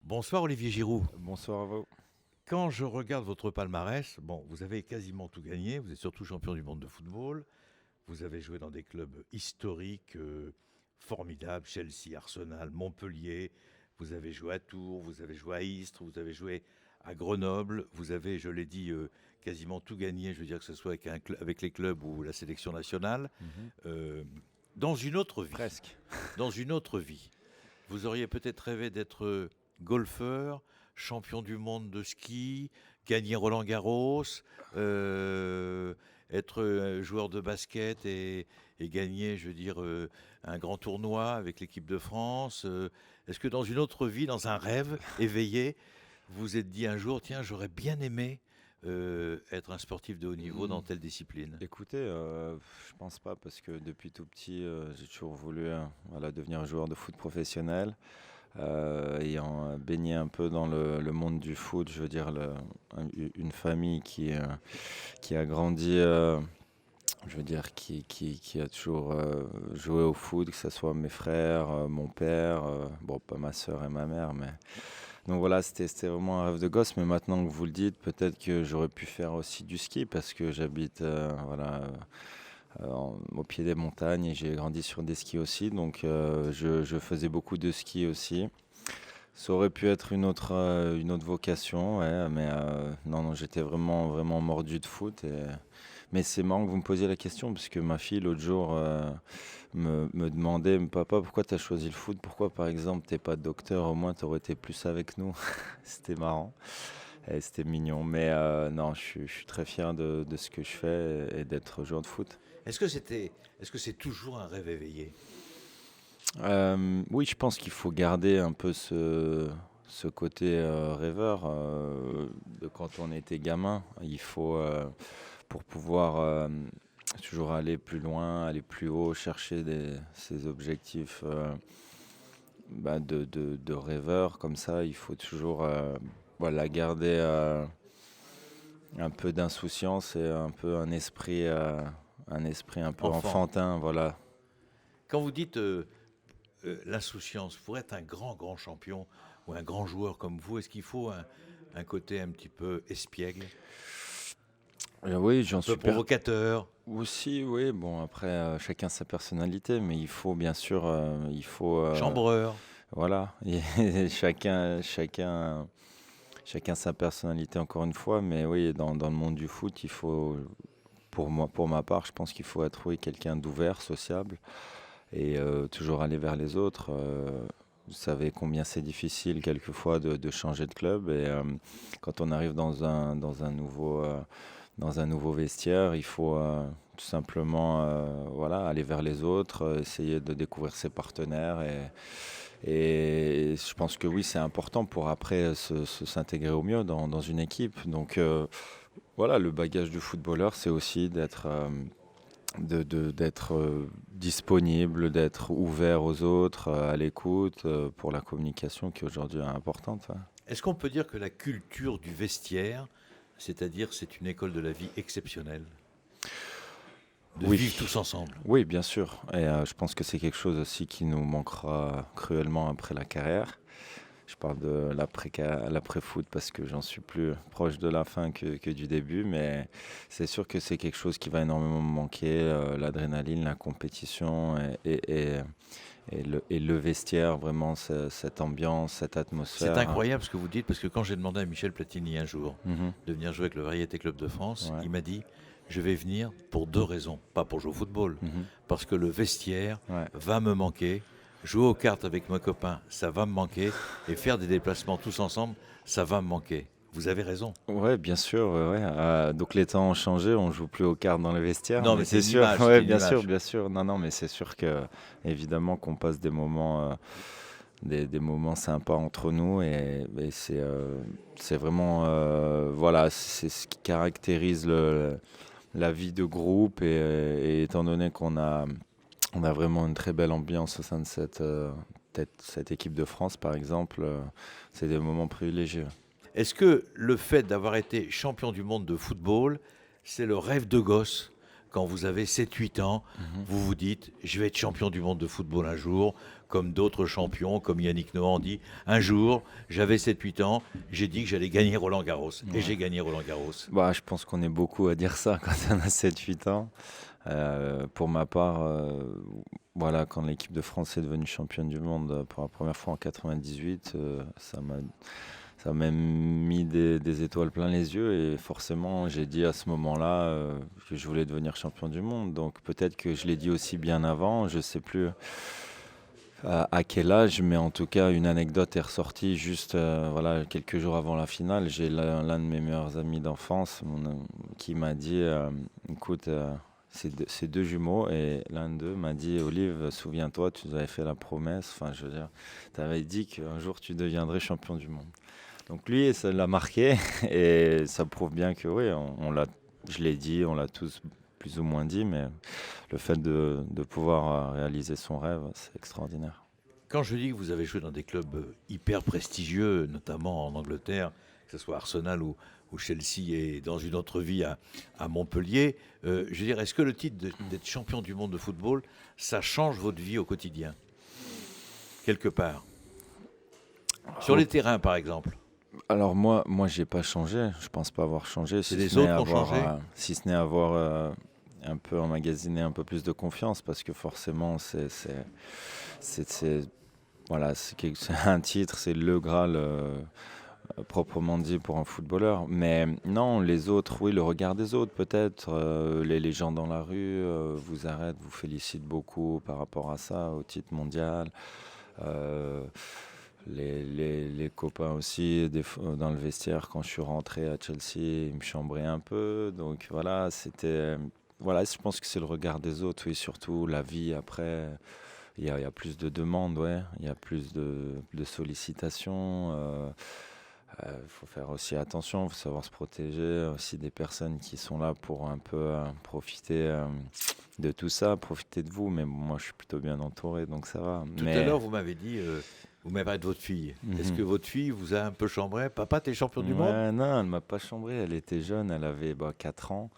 Bonsoir Olivier Giroud. Bonsoir à vous. Quand je regarde votre palmarès, bon, vous avez quasiment tout gagné. Vous êtes surtout champion du monde de football. Vous avez joué dans des clubs historiques formidables, Chelsea, Arsenal, Montpellier. Vous avez joué à Tours, vous avez joué à Istres, vous avez joué à Grenoble. Vous avez, je l'ai dit, quasiment tout gagné. Je veux dire que ce soit avec les clubs ou la sélection nationale. Mhm. Euh, dans une autre vie, Presque. dans une autre vie, vous auriez peut-être rêvé d'être golfeur, champion du monde de ski, gagner Roland Garros, euh, être joueur de basket et gagner, je veux dire, un grand tournoi avec l'équipe de France. Est-ce que dans une autre vie, dans un rêve éveillé, vous vous êtes dit un jour, tiens, j'aurais bien aimé être un sportif de haut niveau dans telle discipline? Écoutez, je pense pas parce que depuis tout petit, j'ai toujours voulu voilà, devenir joueur de foot professionnel. Ayant baigné un peu dans le monde du foot, je veux dire une famille qui a grandi, je veux dire qui a toujours joué au foot, que ce soit mes frères, mon père, bon pas ma soeur et ma mère, mais donc voilà, c'était vraiment un rêve de gosse. Mais maintenant que vous le dites, peut-être que j'aurais pu faire aussi du ski parce que j'habite voilà, au pied des montagnes et j'ai grandi sur des skis aussi. Donc je faisais beaucoup de ski aussi. Ça aurait pu être une autre vocation, ouais, mais non, non, j'étais vraiment, vraiment mordu de foot. Mais c'est marrant que vous me posiez la question, parce que ma fille, l'autre jour, me demandait, papa, pourquoi tu as choisi le foot? Pourquoi, par exemple, t'es pas docteur? Au moins, tu aurais été plus avec nous. C'était marrant et c'était mignon. Mais non, je suis très fier de ce que je fais et d'être joueur de foot. Est-ce que c'est toujours un rêve éveillé? Oui, je pense qu'il faut garder un peu ce côté rêveur de quand on était gamin. Il faut, pour pouvoir toujours aller plus loin, aller plus haut, chercher ces objectifs de rêveur comme ça, il faut toujours voilà, garder un peu d'insouciance et un peu un esprit un peu Enfant. enfantin, voilà. Quand vous dites l'insouciance, pour être un grand, grand champion ou un grand joueur comme vous, est-ce qu'il faut un côté un petit peu espiègle, Oui, un j'en peu suis provocateur, aussi, oui, bon, après, chacun sa personnalité, mais il faut bien sûr, chambreur? voilà, et chacun sa personnalité, encore une fois, mais oui, dans le monde du foot, il faut, pour moi, pour ma part, je pense qu'il faut être, oui, quelqu'un d'ouvert, sociable, et toujours aller vers les autres. Vous savez combien c'est difficile quelquefois de changer de club, et quand on arrive dans un nouveau vestiaire, il faut tout simplement voilà, aller vers les autres, essayer de découvrir ses partenaires. Et je pense que oui, c'est important pour après s'intégrer au mieux dans une équipe. Donc voilà, le bagage du footballeur, c'est aussi d'être disponible, d'être ouvert aux autres, à l'écoute, pour la communication qui aujourd'hui est importante. Ouais. Est-ce qu'on peut dire que la culture du vestiaire, c'est-à-dire c'est une école de la vie exceptionnelle, de vivre Oui, tous ensemble? oui, bien sûr. Et je pense que c'est quelque chose aussi qui nous manquera cruellement après la carrière. Je parle de l'après-foot parce que j'en suis plus proche de la fin que du début, mais c'est sûr que c'est quelque chose qui va énormément me manquer, l'adrénaline, la compétition et le vestiaire, vraiment cette ambiance, cette C'est atmosphère. incroyable ce que vous dites, parce que quand j'ai demandé à Michel Platini un jour Mhm. de venir jouer avec le Variété Club de France, Ouais. il m'a dit, je vais venir pour deux raisons. Pas pour jouer au football, Mhm. parce que le vestiaire Ouais. va me manquer. Jouer aux cartes avec mes copains, ça va me manquer. Et faire des déplacements tous ensemble, ça va me manquer. Vous avez raison. Ouais, bien sûr, ouais, ouais. Donc les temps ont changé, on joue plus aux cartes dans les vestiaires, Non, mais mais c'est c'est une sûr, image, ouais, c'était une image. bien sûr. Non, non, mais c'est sûr que évidemment qu'on passe des moments, des moments sympas entre nous et c'est vraiment, voilà, c'est ce qui caractérise la vie de groupe et étant donné on a vraiment une très belle ambiance au sein de cette équipe de France, par exemple, c'est des moments privilégiés. Est-ce que le fait d'avoir été champion du monde de football, c'est le rêve de gosse quand vous avez 7-8 ans, Mhm. vous vous dites, je vais être champion du monde de football un jour, comme d'autres champions, comme Yannick Noah dit, un jour, j'avais 7-8 ans, j'ai dit que j'allais gagner Roland Garros. Et Ouais. j'ai gagné Roland Garros. Bah, je pense qu'on est beaucoup à dire ça quand on a 7-8 ans. Pour ma part, voilà, quand l'équipe de France est devenue championne du monde pour la première fois en 98, ça m'a mis des étoiles plein les yeux et forcément j'ai dit à ce moment-là que je voulais devenir champion du monde. Donc peut-être que je l'ai dit aussi bien avant, je sais plus à quel âge, mais en tout cas une anecdote est ressortie juste voilà, quelques jours avant la finale. J'ai l'un de mes meilleurs amis d'enfance qui m'a dit écoute, c'est deux jumeaux et l'un d'eux m'a dit Olive, souviens-toi, tu nous avais fait la promesse, enfin je veux dire, tu avais dit qu'un jour tu deviendrais champion du monde. Donc lui, ça l'a marqué et ça prouve bien que oui, je l'ai dit, on l'a tous plus ou moins dit, mais le fait de pouvoir réaliser son rêve, c'est extraordinaire. Quand je dis que vous avez joué dans des clubs hyper prestigieux, notamment en Angleterre, que ce soit Arsenal ou Chelsea et dans une autre vie à Montpellier, je veux dire, est-ce que le titre d'être champion du monde de football, ça change votre vie au quotidien, quelque part? Sur les terrains, par exemple. Alors moi, j'ai pas changé. Je pense pas avoir changé. C'est les autres qui ont changé? Si ce n'est avoir un peu emmagasiné un peu plus de confiance, parce que forcément, voilà, c'est un titre, c'est le Graal proprement dit pour un footballeur. Mais non, les autres, oui, le regard des autres peut-être. Les gens dans la rue vous arrêtent, vous félicitent beaucoup par rapport à ça, au titre mondial. Euh, les copains aussi, dans le vestiaire, quand je suis rentré à Chelsea, ils me chambraient un peu. Donc voilà, voilà, je pense que c'est le regard des autres, oui, surtout la vie après. Il y a plus de demandes, ouais. Il y a plus de sollicitations. Il faut faire aussi attention, il faut savoir se protéger aussi des personnes qui sont là pour un peu profiter de tout ça, profiter de vous. Mais bon, moi, je suis plutôt bien entouré, donc ça va. Tout à l'heure, vous m'avez dit, vous m'avez parlé de votre fille. Est-ce que votre fille vous a un peu chambré? Papa, t'es champion du monde? Ouais, non, elle m'a pas chambré. Elle était jeune, elle avait 4 ans.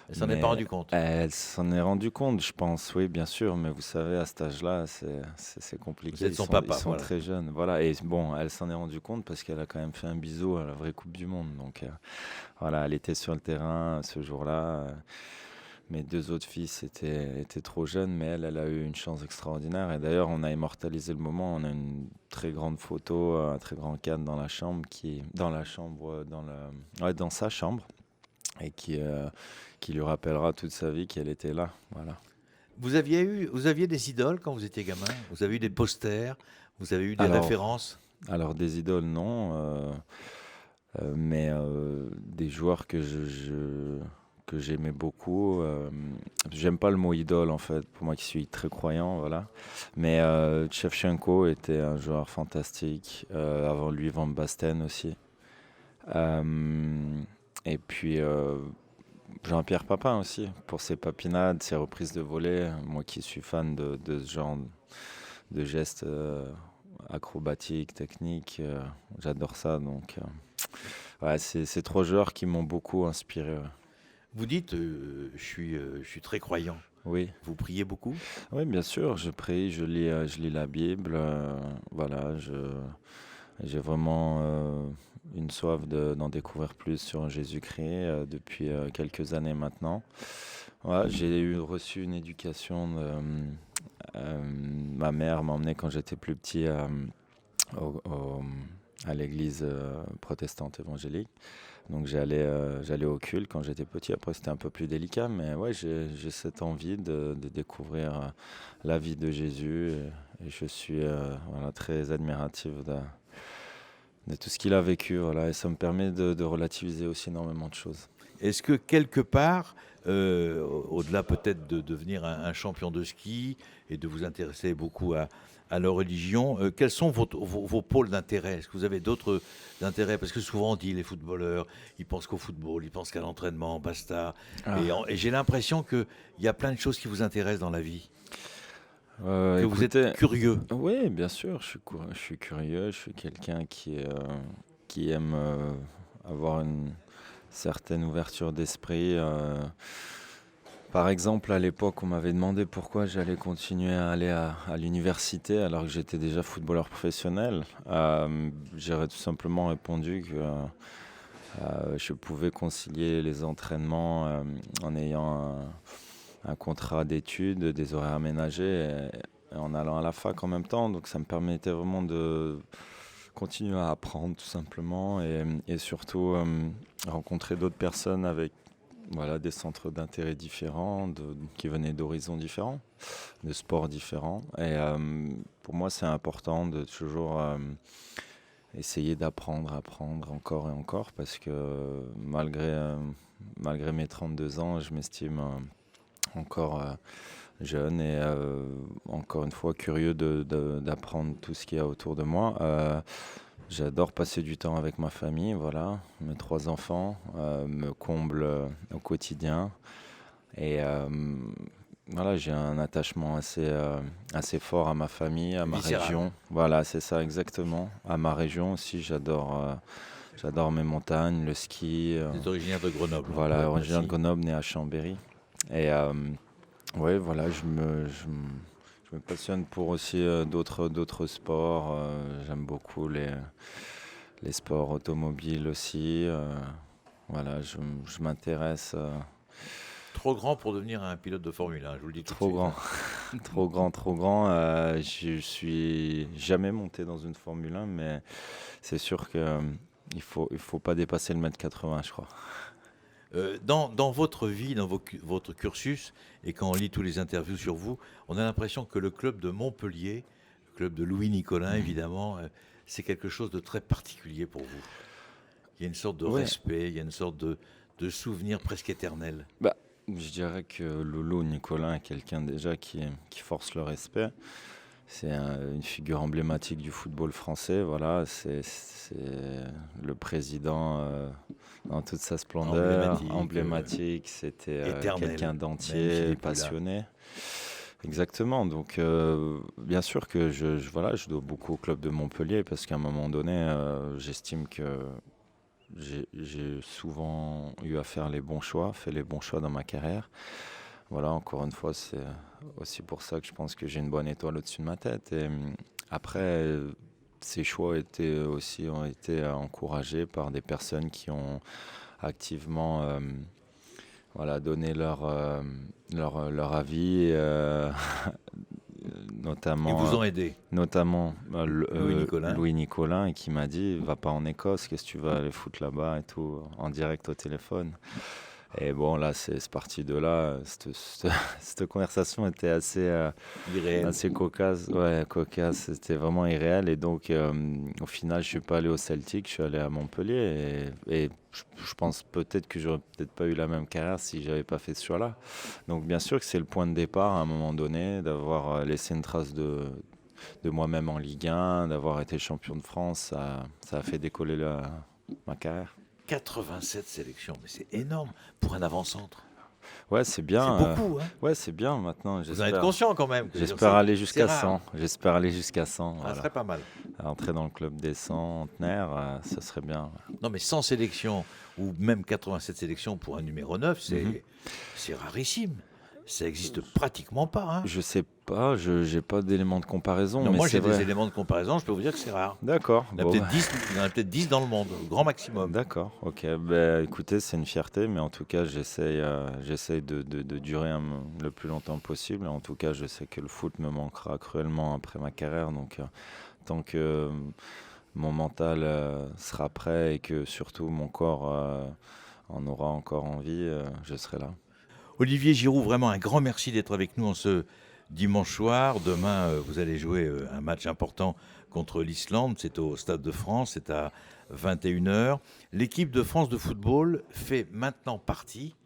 Elle s'en est pas rendu compte. Elle s'en est rendu compte, je pense, oui, bien sûr. Mais vous savez, à cet âge-là, c'est compliqué. Vous êtes son papa, ils sont voilà. très jeunes. Voilà. Et bon, elle s'en est rendu compte parce qu'elle a quand même fait un bisou à la vraie Coupe du Monde. Donc voilà, elle était sur le terrain ce jour-là. Mes deux autres fils étaient trop jeunes, mais elle a eu une chance extraordinaire. Et d'ailleurs, on a immortalisé le moment. On a une très grande photo, un très grand cadre dans la chambre, dans sa chambre, et qui lui rappellera toute sa vie qu'elle était là. Voilà. Vous aviez des idoles quand vous étiez gamin? Vous avez eu des posters? Vous avez eu des références? Alors, des idoles, non. Mais des joueurs que j'aimais beaucoup. J'aime pas le mot idole en fait, pour moi qui suis très croyant, voilà. Mais Shevchenko était un joueur fantastique. Avant lui, Van Basten aussi. Et puis Jean-Pierre Papin aussi, pour ses papinades, ses reprises de volée. Moi qui suis fan de ce genre de gestes acrobatiques, techniques, j'adore ça. Donc ouais, c'est trois joueurs qui m'ont beaucoup inspiré. Ouais. Vous dites, je suis très croyant. Oui. Vous priez beaucoup? Oui, bien sûr, je prie, je lis la Bible. Voilà, j'ai vraiment une soif d'en découvrir plus sur Jésus-Christ depuis quelques années maintenant. Voilà, j'ai reçu une éducation. Ma mère m'a emmené quand j'étais plus petit à l'église protestante évangélique. Donc j'allais au culte quand j'étais petit. Après c'était un peu plus délicat, mais ouais, j'ai cette envie de découvrir la vie de Jésus et je suis voilà, très admiratif de tout ce qu'il a vécu. Voilà, et ça me permet de relativiser aussi énormément de choses. Est-ce que quelque part, au-delà peut-être de devenir un champion de ski et de vous intéresser beaucoup à la religion, quels sont vos pôles d'intérêt? Est-ce que vous avez d'autres intérêts? Parce que souvent on dit les footballeurs, ils pensent qu'au football, ils pensent qu'à l'entraînement, basta. Et j'ai l'impression qu'il y a plein de choses qui vous intéressent dans la vie. Que vous êtes curieux. Oui, bien sûr, je suis curieux, je suis quelqu'un qui aime avoir une certaine ouverture d'esprit. Par exemple, à l'époque, on m'avait demandé pourquoi j'allais continuer à aller à l'université alors que j'étais déjà footballeur professionnel. J'aurais tout simplement répondu que je pouvais concilier les entraînements en ayant un contrat d'études, des horaires aménagés et en allant à la fac en même temps. Donc ça me permettait vraiment de continuer à apprendre tout simplement et surtout rencontrer d'autres personnes avec voilà, des centres d'intérêt différents, qui venaient d'horizons différents, de sports différents. Et pour moi, c'est important de toujours essayer apprendre encore et encore, parce que malgré mes 32 ans, je m'estime encore jeune et encore une fois curieux d'apprendre tout ce qu'il y a autour de moi. J'adore passer du temps avec ma famille, voilà. Mes 3 enfants me comblent au quotidien. Et voilà, j'ai un attachement assez fort à ma famille, à ma Viscéral. région. Voilà, c'est ça exactement. À ma région aussi, j'adore mes montagnes, le ski. Vous êtes originaire de Grenoble. hein, Voilà, pour être originaire de précis. Grenoble, né à Chambéry. Et ouais, voilà, je me passionne pour aussi d'autres sports. J'aime beaucoup les sports automobiles aussi. Voilà, je m'intéresse Trop grand pour devenir un pilote de Formule 1, je vous le dis tout de trop suite. grand, hein. trop grand, trop grand. Je suis jamais monté dans une Formule 1, mais c'est sûr que il faut pas dépasser le 1,80 m, je crois. Dans votre vie, dans votre cursus, et quand on lit tous les interviews sur vous, on a l'impression que le club de Montpellier, le club de Louis Nicolin évidemment, c'est quelque chose de très particulier pour vous. Il y a une sorte de Ouais. respect, il y a une sorte de souvenir presque éternel. Bah, je dirais que Lolo Nicolas est quelqu'un déjà qui force le respect. C'est une figure emblématique du football français. Voilà, c'est le président dans toute sa splendeur, emblématique. C'était éternel, quelqu'un même s'il d'entier, est plus là. passionné. Exactement. Donc, bien sûr que voilà, je dois beaucoup au club de Montpellier parce qu'à un moment donné, j'estime que j'ai souvent eu à faire les bons choix, fait les bons choix dans ma carrière. Voilà, encore une fois, c'est aussi pour ça que je pense que j'ai une bonne étoile au-dessus de ma tête. Et après, ces choix ont été encouragés par des personnes qui ont activement voilà, donné leur avis, Ils notamment, vous ont aidé. Louis Nicolin. Louis Nicolin, et qui m'a dit, va pas en Écosse, qu'est-ce que tu vas aller foutre là-bas et tout, en direct au téléphone. Et bon, là, c'est parti de là. Cette conversation était Irréel. assez cocasse. Ouais, cocasse. C'était vraiment irréel. Et donc, au final, je suis pas allé au Celtic, je suis allé à Montpellier. Et je pense peut-être que j'aurais peut-être pas eu la même carrière si j'avais pas fait ce choix-là. Donc, bien sûr que c'est le point de départ à un moment donné, d'avoir laissé une trace de moi-même en Ligue 1, d'avoir été champion de France. Ça a fait décoller ma carrière. 87 sélections, mais c'est énorme pour un avant-centre. Ouais, c'est bien. C'est beaucoup, hein. Ouais, c'est bien maintenant. Vous en êtes conscient quand même. J'espère aller jusqu'à c'est rare. 100. J'espère aller jusqu'à 100. Ça Voilà. serait pas mal. Entrer dans le club des centenaires, ça serait bien. Non, mais 100 sélections, ou même 87 sélections pour un numéro 9, Mhm. c'est rarissime. Ça existe pratiquement pas. Hein. Je sais pas, je n'ai pas d'éléments de comparaison. Non, mais moi c'est j'ai vrai. des éléments de comparaison, je peux vous dire que c'est rare. D'accord. Il y en a Bon, peut-être 10, il y en a peut-être 10 dans le monde, au grand maximum. d'accord, ok. Ben, écoutez, c'est une fierté, mais en tout cas, j'essaye de durer le plus longtemps possible. En tout cas, je sais que le foot me manquera cruellement après ma carrière. Donc, tant que mon mental sera prêt et que surtout mon corps en aura encore envie, je serai là. Olivier Giroud, vraiment un grand merci d'être avec nous en ce dimanche soir. Demain, vous allez jouer un match important contre l'Islande. C'est au Stade de France, c'est à 21h. L'équipe de France de football fait maintenant partie,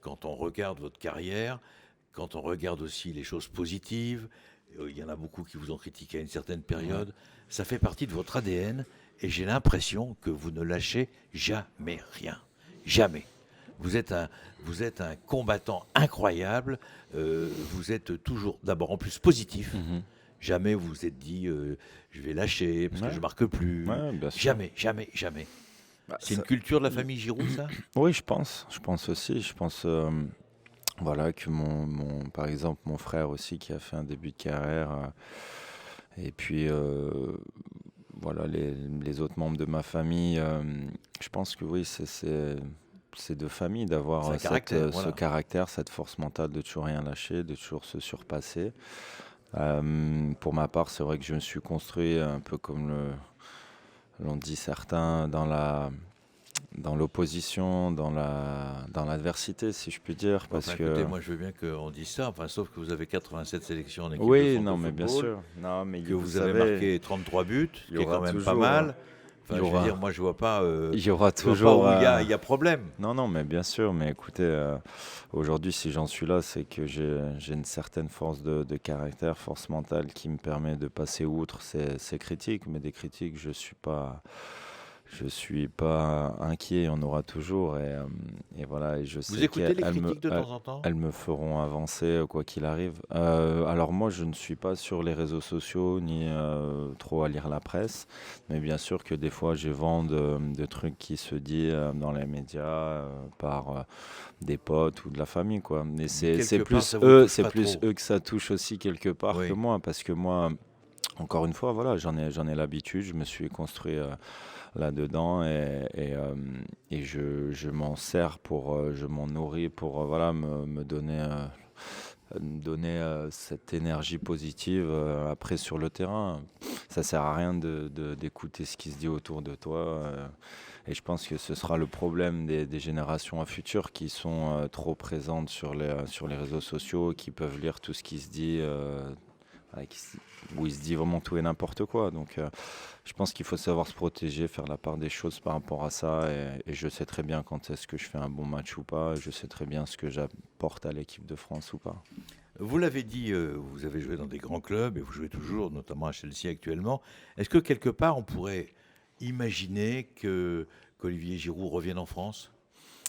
quand on regarde votre carrière, quand on regarde aussi les choses positives, il y en a beaucoup qui vous ont critiqué à une certaine période, ça fait partie de votre ADN et j'ai l'impression que vous ne lâchez jamais rien. Jamais. Vous êtes un combattant incroyable. Vous êtes toujours, d'abord en plus positif. Mhm. Jamais vous vous êtes dit je vais lâcher parce que Ouais. je marque plus. Ouais, bien sûr. Jamais, jamais, jamais. Bah, C'est une culture de la famille Giroud, ça? Oui, je pense aussi. Je pense Voilà, que par exemple, mon frère aussi qui a fait un début de carrière. Et puis, voilà, les autres membres de ma famille. Je pense que oui, c'est de famille d'avoir C'est un caractère, ce voilà. caractère, cette force mentale de toujours rien lâcher, de toujours se surpasser. Pour ma part, c'est vrai que je me suis construit un peu comme l'ont dit certains dans l'opposition, dans l'adversité, si je puis dire, parce Enfin, que écoutez, moi je veux bien qu'on dise ça, enfin, sauf que vous avez 87 sélections en équipe de oui, France non, de mais bien football, sûr, non, mais que vous vous avez savez, marqué 33 buts, il ce y qui est quand aura même pas toujours, mal. il y Enfin, je veux dire, aura, moi il y aura je vois pas toujours, où il y a problème. non, non, mais bien sûr, mais écoutez, aujourd'hui, si j'en suis là, c'est que j'ai une certaine force de caractère, force mentale qui me permet de passer outre ces critiques, mais des critiques, je suis pas inquiet, il y en aura toujours, et voilà, et je Vous sais écoutez les qu'elles critiques de temps en temps? elles me feront avancer quoi qu'il arrive. Alors moi, je ne suis pas sur les réseaux sociaux ni trop à lire la presse, mais bien sûr que des fois, j'ai vent de trucs qui se disent dans les médias par des potes ou de la famille, quoi. Mais Quelque part, ça vous touche c'est pas plus trop. eux que ça touche aussi quelque part que Oui. moi, parce que moi, encore une fois, voilà, j'en ai l'habitude, je me suis construit là-dedans et je m'en sers je m'en nourris pour voilà, me donner cette énergie positive après sur le terrain. Ça sert à rien d'écouter ce qui se dit autour de toi. Et je pense que ce sera le problème des générations à futur qui sont trop présentes sur les réseaux sociaux, qui peuvent lire tout ce qui se dit. Où il se dit vraiment tout et n'importe quoi. Donc je pense qu'il faut savoir se protéger, faire la part des choses par rapport à ça. Et je sais très bien quand est-ce que je fais un bon match ou pas. Je sais très bien ce que j'apporte à l'équipe de France ou pas. Vous l'avez dit, vous avez joué dans des grands clubs et vous jouez toujours, notamment à Chelsea actuellement. Est-ce que quelque part on pourrait imaginer qu'Olivier Giroud revienne en France?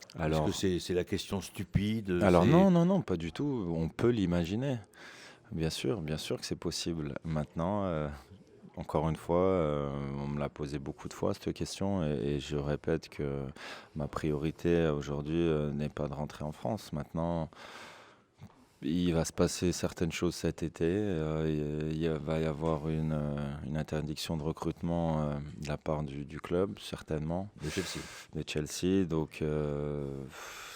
Est-ce que Alors, c'est la question stupide? alors non, non, non, pas du tout. On peut l'imaginer. Bien sûr que c'est possible. Maintenant, encore une fois, on me l'a posé beaucoup de fois cette question et je répète que ma priorité aujourd'hui n'est pas de rentrer en France. Maintenant, il va se passer certaines choses cet été. Va y avoir une interdiction de recrutement de la part du club, certainement, De Chelsea. de Chelsea. Donc,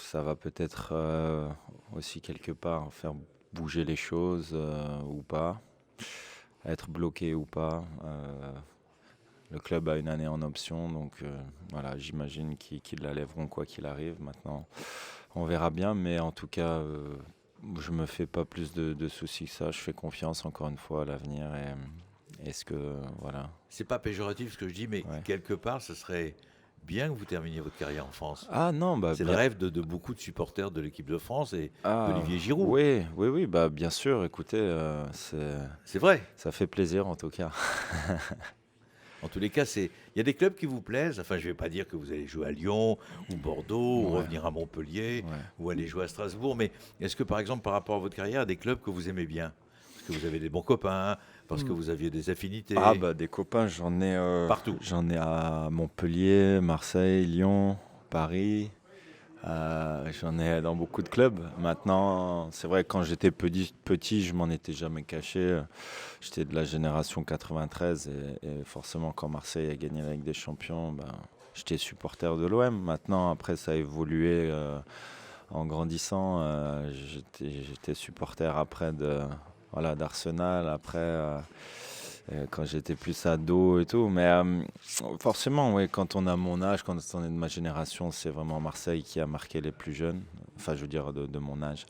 ça va peut-être aussi quelque part faire bouger les choses ou pas, être bloqué ou pas. Le club a une année en option, donc voilà, j'imagine qu'ils la lèveront quoi qu'il arrive. Maintenant, on verra bien, mais en tout cas, je me fais pas plus de soucis que ça. Je fais confiance encore une fois à l'avenir et est-ce que voilà. C'est pas péjoratif ce que je dis, mais Ouais. quelque part, ce serait bien que vous terminiez votre carrière en France. Ah non, bah C'est le bien. rêve de beaucoup de supporters de l'équipe de France et Ah d'Olivier Giroud. oui, oui, oui, bah bien sûr. Écoutez, C'est vrai. ça fait plaisir en tout cas. En tous les cas, il y a des clubs qui vous plaisent. Enfin, je ne vais pas dire que vous allez jouer à Lyon ou Bordeaux ou Ouais. revenir à Montpellier Ouais. ou aller jouer à Strasbourg. Mais est-ce que, par exemple, par rapport à votre carrière, il y a des clubs que vous aimez bien? Parce que vous avez des bons copains, parce que vous aviez des affinités. Ah bah des copains, Partout. j'en ai à Montpellier, Marseille, Lyon, Paris. J'en ai dans beaucoup de clubs. Maintenant, c'est vrai que quand j'étais petit, je m'en étais jamais caché. J'étais de la génération 93 et forcément quand Marseille a gagné la Ligue des Champions, ben, j'étais supporter de l'OM. Maintenant, après, ça a évolué en grandissant. J'étais supporter après voilà, d'Arsenal, après quand j'étais plus ado et tout. Mais forcément, oui, quand on a mon âge, quand on est de ma génération, c'est vraiment Marseille qui a marqué les plus jeunes. Enfin, je veux dire de mon âge.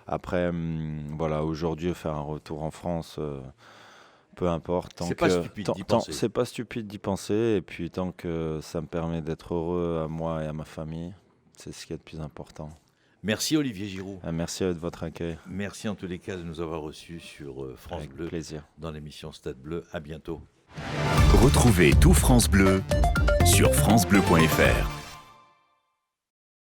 Après, voilà, aujourd'hui, faire un retour en France, peu importe. C'est pas stupide d'y penser. C'est pas stupide d'y penser. Et puis, tant que ça me permet d'être heureux à moi et à ma famille, c'est ce qui est le plus important. Merci Olivier Giroud. Merci de votre accueil. Merci en tous les cas de nous avoir reçus sur France Avec Bleu plaisir. dans l'émission Stade Bleu. À bientôt. Retrouvez tout France Bleu sur francebleu.fr.